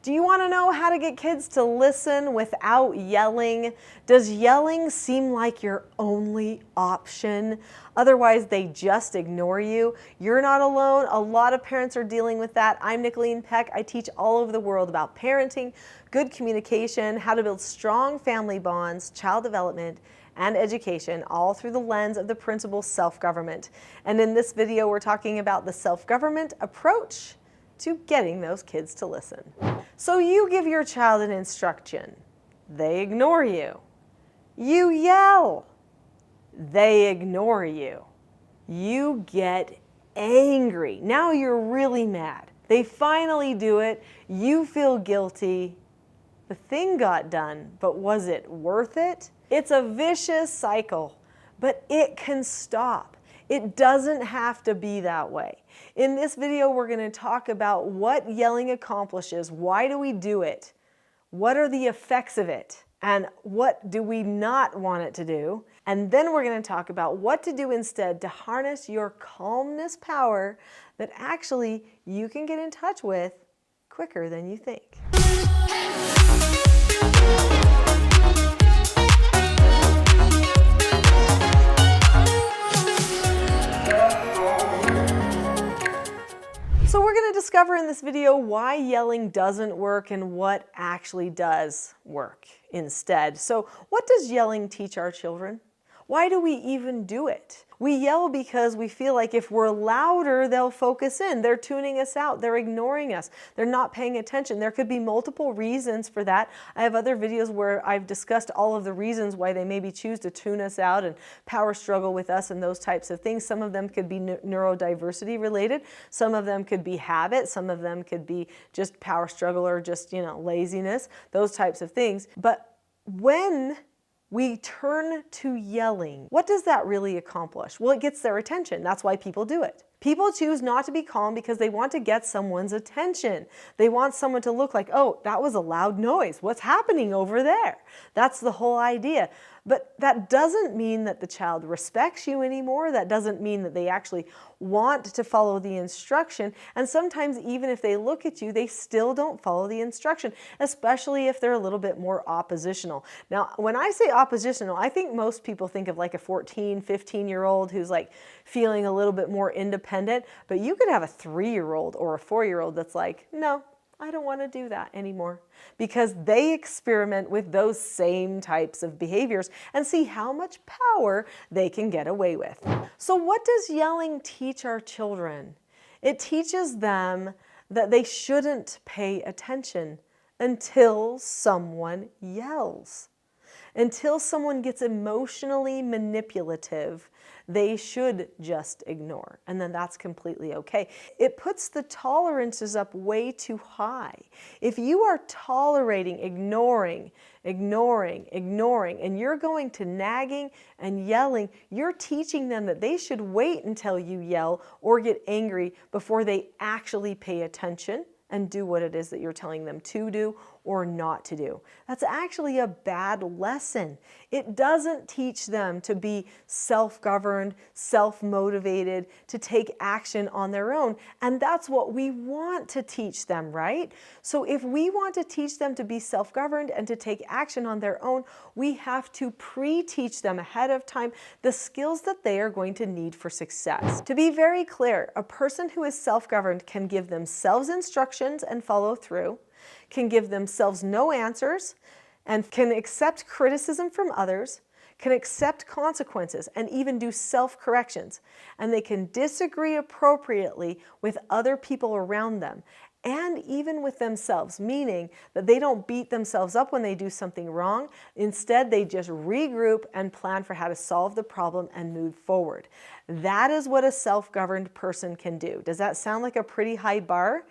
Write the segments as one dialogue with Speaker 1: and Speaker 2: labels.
Speaker 1: Do you want to know how to get kids to listen without yelling? Does yelling seem like your only option? Otherwise, they just ignore you. You're not alone. A lot of parents are dealing with that. I'm Nicholeen Peck. I teach all over the world about parenting, good communication, how to build strong family bonds, child development, and education, all through the lens of the principle self-government. And in this video, we're talking about the self-government approach to getting those kids to listen. So you give your child an instruction. They ignore you. You yell. They ignore you. You get angry. Now you're really mad. They finally do it. You feel guilty. The thing got done, but was it worth it? It's a vicious cycle, but it can stop. It doesn't have to be that way. In this video, we're going to talk about what yelling accomplishes. Why do we do it? What are the effects of it? And what do we not want it to do? And then we're going to talk about what to do instead to harness your calmness power that actually you can get in touch with quicker than you think. So we're going to discover in this video why yelling doesn't work and what actually does work instead. So what does yelling teach our children? Why do we even do it? We yell because we feel like if we're louder, they'll focus in. They're tuning us out. They're ignoring us. They're not paying attention. There could be multiple reasons for that. I have other videos where I've discussed all of the reasons why they maybe choose to tune us out and power struggle with us and those types of things. Some of them could be neurodiversity related. Some of them could be habit. Some of them could be just power struggle or just, laziness, those types of things. But when we turn to yelling, what does that really accomplish? Well, it gets their attention. That's why people do it. People choose not to be calm because they want to get someone's attention. They want someone to look like, oh, that was a loud noise. What's happening over there? That's the whole idea. But that doesn't mean that the child respects you anymore. That doesn't mean that they actually want to follow the instruction. And sometimes even if they look at you, they still don't follow the instruction, especially if they're a little bit more oppositional. Now, when I say oppositional, I think most people think of like a 14, 15-year-old who's like feeling a little bit more independent. But you could have a 3-year-old or a 4-year-old that's like, no, I don't want to do that anymore, because they experiment with those same types of behaviors and see how much power they can get away with. So what does yelling teach our children? It teaches them that they shouldn't pay attention until someone yells. Until someone gets emotionally manipulative, they should just ignore, and then that's completely okay. It puts the tolerances up way too high. If you are tolerating, ignoring, and you're going to nagging and yelling, you're teaching them that they should wait until you yell or get angry before they actually pay attention and do what it is that you're telling them to do or not to do. That's actually a bad lesson. It doesn't teach them to be self-governed, self-motivated, to take action on their own. And that's what we want to teach them, right? So if we want to teach them to be self-governed and to take action on their own, we have to pre-teach them ahead of time the skills that they are going to need for success. To be very clear, a person who is self-governed can give themselves instructions and follow through, can give themselves no answers, and can accept criticism from others, can accept consequences, and even do self-corrections. And they can disagree appropriately with other people around them, and even with themselves, meaning that they don't beat themselves up when they do something wrong. Instead, they just regroup and plan for how to solve the problem and move forward. That is what a self-governed person can do. Does that sound like a pretty high bar?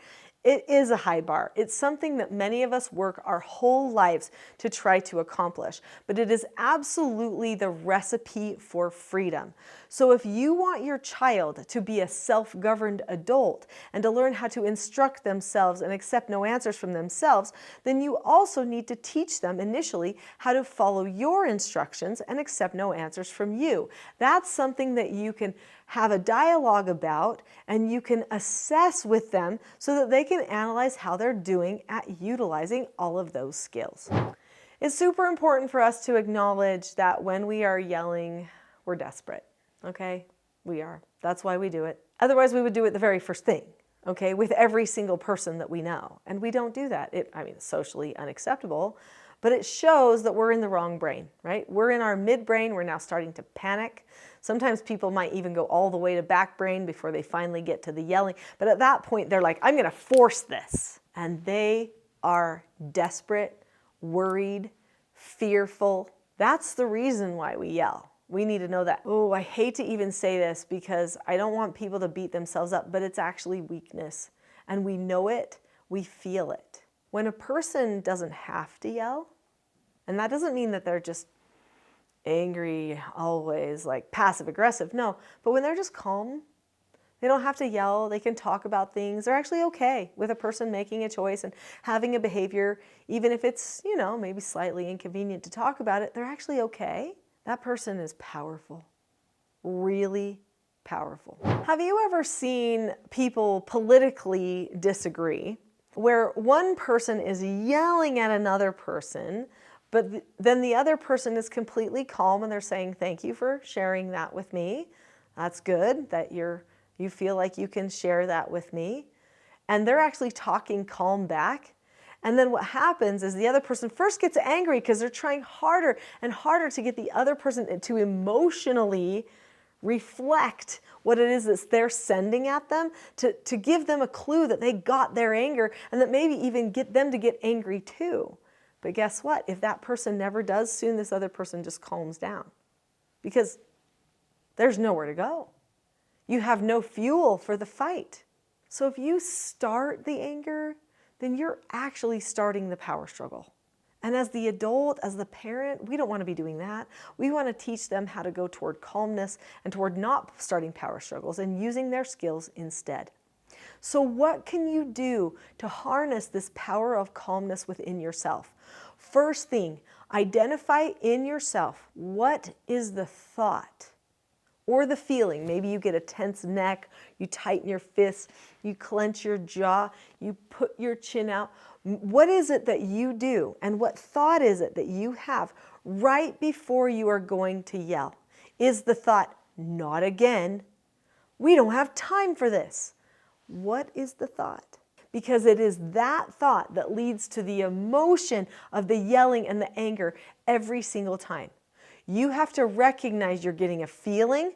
Speaker 1: It is a high bar. It's something that many of us work our whole lives to try to accomplish, but it is absolutely the recipe for freedom. So if you want your child to be a self-governed adult and to learn how to instruct themselves and accept no answers from themselves, then you also need to teach them initially how to follow your instructions and accept no answers from you. That's something that you can have a dialogue about, and you can assess with them so that they can analyze how they're doing at utilizing all of those skills. It's super important for us to acknowledge that when we are yelling, we're desperate, okay? We are. That's why we do it. Otherwise, we would do it the very first thing, okay, with every single person that we know. And we don't do that. It's socially unacceptable, but it shows that we're in the wrong brain, right? We're in our midbrain. We're now starting to panic. Sometimes people might even go all the way to back brain before they finally get to the yelling. But at that point, they're like, I'm going to force this. And they are desperate, worried, fearful. That's the reason why we yell. We need to know that. Oh, I hate to even say this because I don't want people to beat themselves up, but it's actually weakness. And we know it, we feel it. When a person doesn't have to yell, and that doesn't mean that they're just angry always, like passive aggressive, no, but when they're just calm, they don't have to yell, they can talk about things, they're actually okay with a person making a choice and having a behavior, even if it's, maybe slightly inconvenient to talk about it, they're actually okay. That person is powerful, really powerful. Have you ever seen people politically disagree, where one person is yelling at another person, but then the other person is completely calm and they're saying, thank you for sharing that with me. That's good that you feel like you can share that with me. And they're actually talking calm back. And then what happens is the other person first gets angry because they're trying harder and harder to get the other person to emotionally reflect what it is that they're sending at them, to give them a clue that they got their anger and that maybe even get them to get angry too. But guess what? If that person never does, soon this other person just calms down because there's nowhere to go. You have no fuel for the fight. So if you start the anger, then you're actually starting the power struggle. And as the adult, as the parent, we don't want to be doing that. We want to teach them how to go toward calmness and toward not starting power struggles and using their skills instead. So what can you do to harness this power of calmness within yourself? First thing, identify in yourself, what is the thought or the feeling? Maybe you get a tense neck, you tighten your fists, you clench your jaw, you put your chin out. What is it that you do and what thought is it that you have right before you are going to yell? Is the thought, not again? We don't have time for this. What is the thought? Because it is that thought that leads to the emotion of the yelling and the anger every single time. You have to recognize you're getting a feeling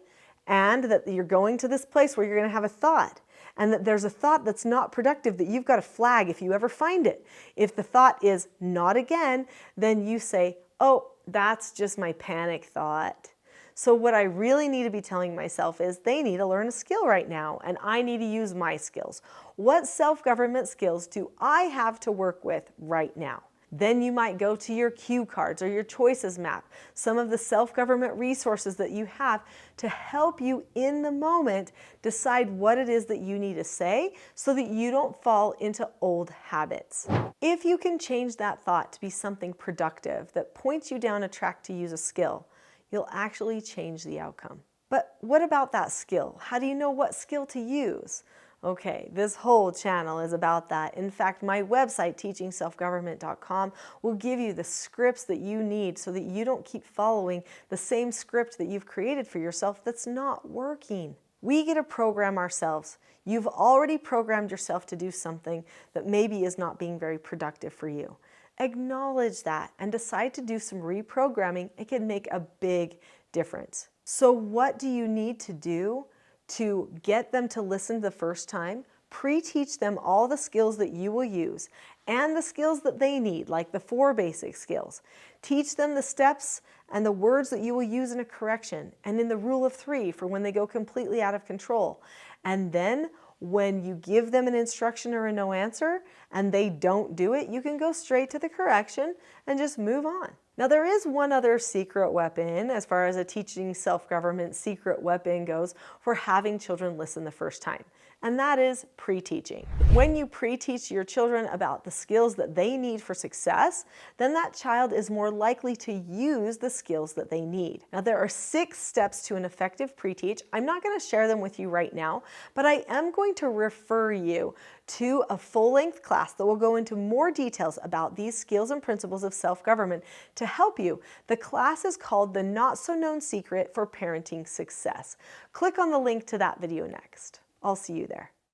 Speaker 1: and that you're going to this place where you're going to have a thought. And that there's a thought that's not productive that you've got to flag if you ever find it. If the thought is not again, then you say, oh, that's just my panic thought. So what I really need to be telling myself is they need to learn a skill right now, and I need to use my skills. What self-government skills do I have to work with right now? Then you might go to your cue cards or your choices map, some of the self-government resources that you have to help you in the moment decide what it is that you need to say so that you don't fall into old habits. If you can change that thought to be something productive that points you down a track to use a skill, you'll actually change the outcome. But what about that skill? How do you know what skill to use? Okay, this whole channel is about that. In fact, my website, teachingselfgovernment.com, will give you the scripts that you need so that you don't keep following the same script that you've created for yourself that's not working. We get to program ourselves. You've already programmed yourself to do something that maybe is not being very productive for you. Acknowledge that and decide to do some reprogramming. It can make a big difference. So what do you need to do to get them to listen the first time? Pre-teach them all the skills that you will use and the skills that they need, like the 4 basic skills. Teach them the steps and the words that you will use in a correction and in the rule of 3 for when they go completely out of control. And then when you give them an instruction or a no answer and they don't do it, you can go straight to the correction and just move on. Now, there is one other secret weapon as far as a teaching self-government secret weapon goes for having children listen the first time. and that is pre-teaching. When you pre-teach your children about the skills that they need for success, then that child is more likely to use the skills that they need. Now, there are 6 steps to an effective pre-teach. I'm not going to share them with you right now, but I am going to refer you to a full-length class that will go into more details about these skills and principles of self-government to help you. The class is called The Not-So-Known Secret for Parenting Success. Click on the link to that video next. I'll see you there.